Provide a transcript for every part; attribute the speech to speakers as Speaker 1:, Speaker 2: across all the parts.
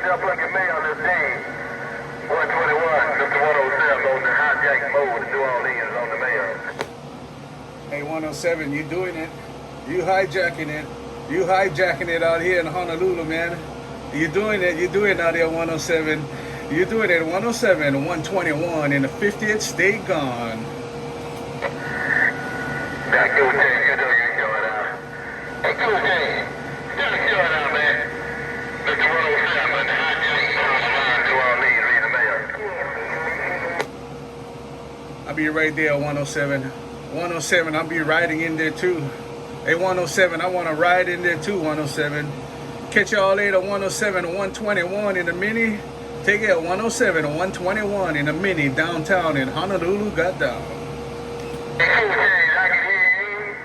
Speaker 1: up like a mail this day. 121, Mr. 107 on the hijack mode in New Orleans on the mail.
Speaker 2: Hey, 107, you doing it. You hijacking it. You hijacking it out here in Honolulu, man. You doing it. You doing it out here, 107. You doing it, 107, 121 in the 50th state gone.
Speaker 1: That cool thing, you know you're going out. Hey, cool thing. Still going out, man. Mr. 107 on the hijack mode in New Orleans, read the mail.
Speaker 2: I'll be right there, 107. 107, I'll be riding in there too. Hey, 107, I want to ride in there too, 107. Catch y'all later, 107, 121 in the mini. Take it at 107 and 121 in the mini downtown in Honolulu, goddamn.
Speaker 1: Hey, cool thing, I can hear you.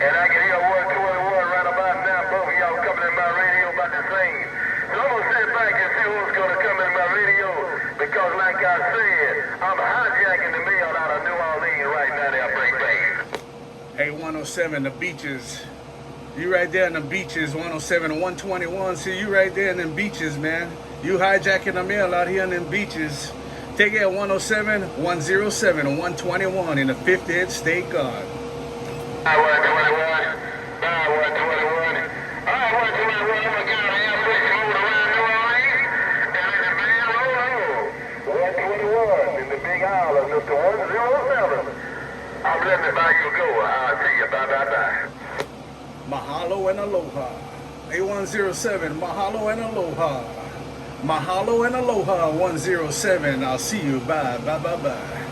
Speaker 1: And I can hear 121 right about now. Both of y'all coming in my radio about the same. So I'm going to sit back and see who's going to come in my radio. Because like I said, I'm hijacking the mail out of New Orleans right now. They'll break bang.
Speaker 2: Hey, 107, the beaches. You right there in the beaches, 107 and 121. See you right there in the beaches, man. You hijacking the mail out here in them beaches. Take it at 107, 107, and 121 in the 50th state guard.
Speaker 1: 121. 121. 121. I'm going to get on the airplane move around New Orleans. And let the band roll on. 121 in the Big Island, Mr. 107. I'm letting the value go. I'll see you. Bye, bye, bye.
Speaker 2: Mahalo and aloha. A107, mahalo and aloha. Mahalo and aloha, 107. I'll see you. Bye, bye, bye, bye.